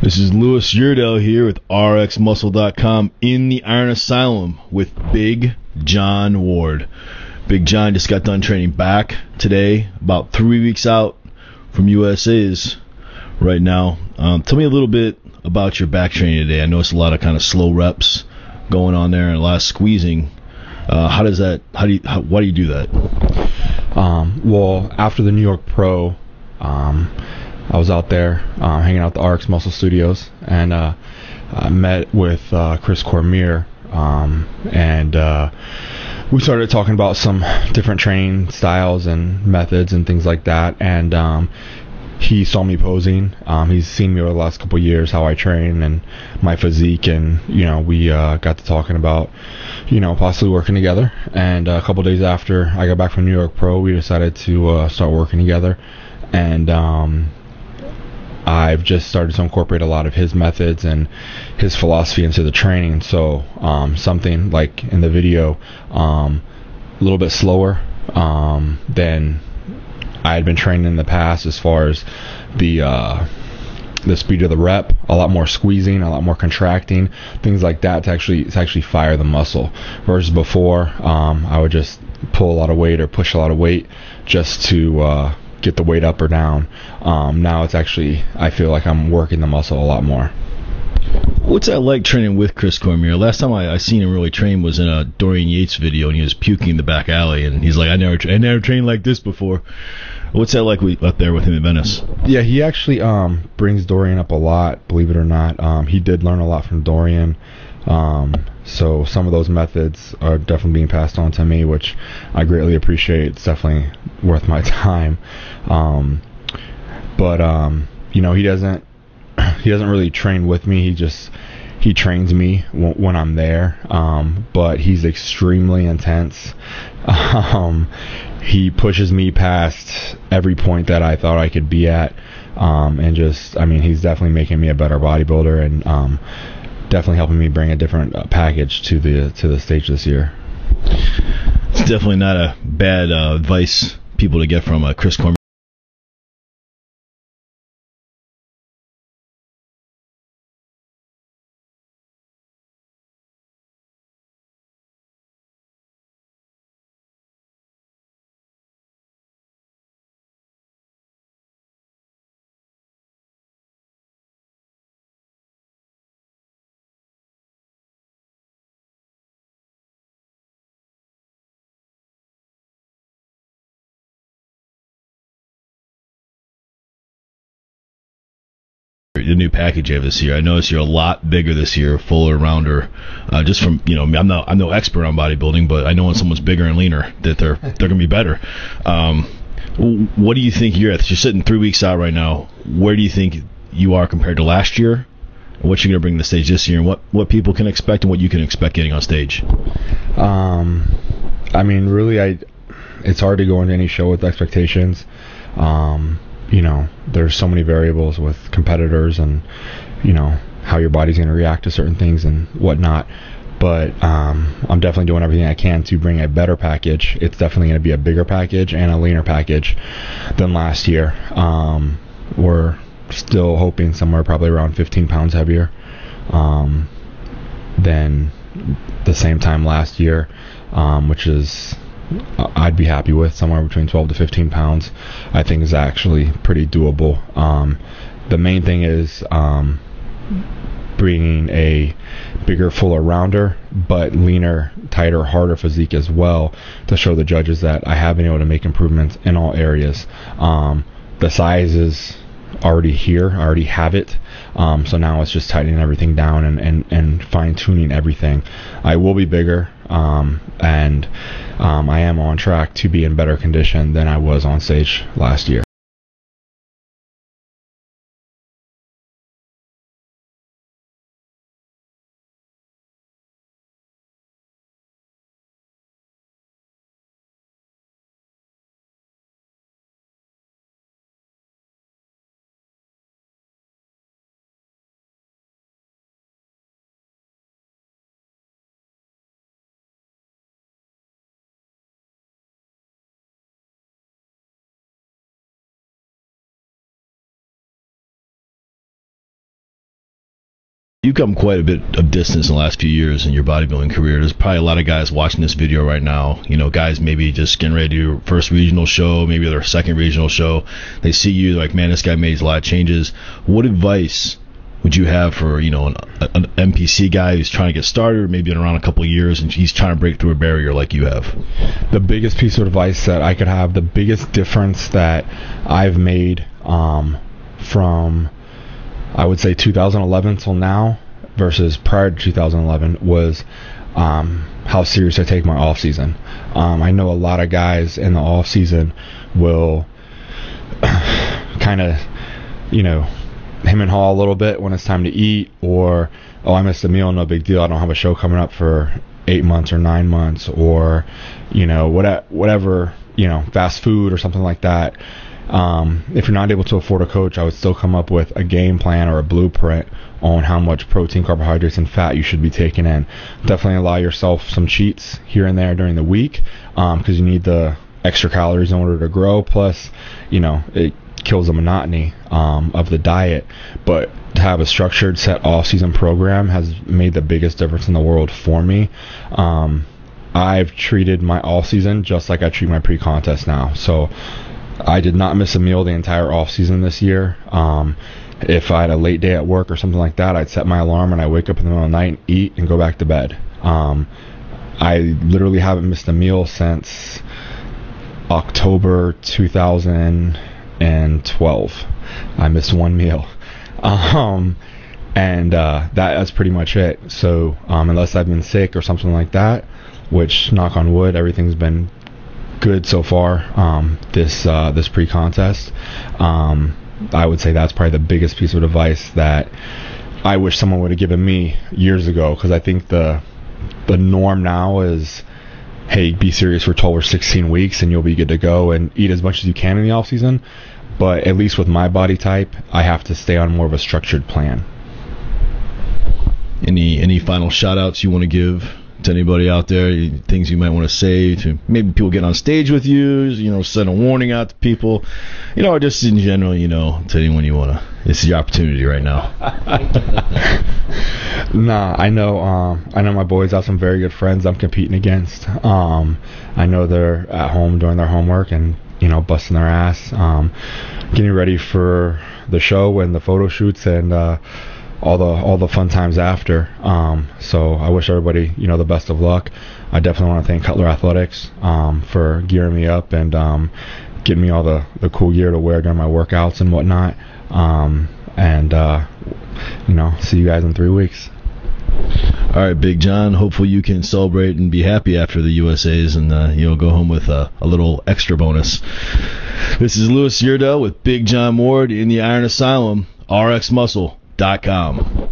This is Louis Yurdell here with RxMuscle.com in the Iron Asylum with Big Jon Ward. Big Jon just got done training back today, about 3 weeks out from USA's right now. Tell me a little bit about your back training today. I noticed a lot of kind of slow reps going on there and a lot of squeezing. Why do you do that? Well, after the New York Pro, I was out there hanging out at the RX Muscle Studios, and I met with Chris Cormier, and we started talking about some different training styles and methods and things like that. And he saw me posing. He's seen me over the last couple of years, how I train and my physique, and we got to talking about possibly working together. And a couple of days after I got back from New York Pro, we decided to start working together. And I've just started to incorporate a lot of his methods and his philosophy into the training. So something like in the video, a little bit slower than I had been training in the past, as far as the speed of the rep, a lot more squeezing, a lot more contracting, things like that to actually fire the muscle. Versus before, I would just pull a lot of weight or push a lot of weight just to get the weight up or down. Now it's actually, I feel like I'm working the muscle a lot more. What's that like training with Chris Cormier? Last time I seen him really train was in a Dorian Yates video, and he was puking in the back alley, and he's like, I never trained like this before. What's that like up there with him in Venice? Yeah, he actually brings Dorian up a lot, believe it or not. He did learn a lot from Dorian. So some of those methods are definitely being passed on to me, which I greatly appreciate. It's definitely worth my time. But he doesn't really train with me. He trains me when I'm there. But he's extremely intense. He pushes me past every point that I thought I could be at. He's definitely making me a better bodybuilder, and definitely helping me bring a different package to the stage this year. It's definitely not a bad advice people to get from Chris Cormier. The new package you have this year. I noticed you're a lot bigger this year, fuller, rounder. Just from I'm no expert on bodybuilding, but I know when someone's bigger and leaner that they're gonna be better. What do you think you're at? You're sitting 3 weeks out right now. Where do you think you are compared to last year? And what you're gonna bring to the stage this year, and what people can expect and what you can expect getting on stage? Really, it's hard to go into any show with expectations. There's so many variables with competitors and, how your body's going to react to certain things and whatnot. But I'm definitely doing everything I can to bring a better package. It's definitely going to be a bigger package and a leaner package than last year. We're still hoping somewhere probably around 15 pounds heavier than the same time last year, which is... I'd be happy with somewhere between 12 to 15 pounds. I think is actually pretty doable. The main thing is bringing a bigger, fuller, rounder, but leaner, tighter, harder physique as well, to show the judges that I have been able to make improvements in all areas. The size is already here. I already have it. So now it's just tightening everything down and fine-tuning everything. I will be bigger, and I am on track to be in better condition than I was on stage last year. You've come quite a bit of distance in the last few years in your bodybuilding career. There's probably a lot of guys watching this video right now. You know, guys maybe just getting ready to do their first regional show, maybe their second regional show. They see you, they're like, man, this guy made a lot of changes. What advice would you have for, you know, an NPC guy who's trying to get started, or maybe been around a couple of years and he's trying to break through a barrier like you have? The biggest piece of advice that I could have, the biggest difference that I've made from, I would say, 2011 till now versus prior to 2011 was how serious I take my off season. I know a lot of guys in the off season will kind of, you know, him and haw a little bit when it's time to eat, or, oh, I missed a meal, no big deal, I don't have a show coming up for 8 months or 9 months, or, you know, whatever, you know, fast food or something like that. If you're not able to afford a coach, I would still come up with a game plan or a blueprint on how much protein, carbohydrates, and fat you should be taking in. Definitely allow yourself some cheats here and there during the week, because you need the extra calories in order to grow. Plus, you know, it kills the monotony of the diet. But to have a structured, set off-season program has made the biggest difference in the world for me. I've treated my off-season just like I treat my pre-contest now. So I did not miss a meal the entire off season this year. If I had a late day at work or something like that, I'd set my alarm and I wake up in the middle of the night and eat and go back to bed. I literally haven't missed a meal since October 2012. I missed one meal. That's pretty much it. So unless I've been sick or something like that, which, knock on wood, everything's been good so far this pre-contest, I would say that's probably the biggest piece of advice that I wish someone would have given me years ago, because I think the norm now is, hey, be serious for 12 or 16 weeks and you'll be good to go and eat as much as you can in the off season. But at least with my body type, I have to stay on more of a structured plan. Any final shout outs you want to give to anybody out there, things you might want to say to maybe people get on stage with you, you know, send a warning out to people, you know, or just in general, you know, to anyone you want to? This is your opportunity right now. Nah, I know my boys have some very good friends I'm competing against. I know they're at home doing their homework and, you know, busting their ass, getting ready for the show and the photo shoots and all the fun times after. So I wish everybody, you know, the best of luck. I definitely want to thank Cutler Athletics for gearing me up and getting me all the cool gear to wear during my workouts and whatnot. You know, see you guys in 3 weeks. All right, Big John, hopefully you can celebrate and be happy after the USAs and you know, go home with a little extra bonus. This is Louis Yerdell with Big John Ward in the Iron Asylum, rxmuscle.com.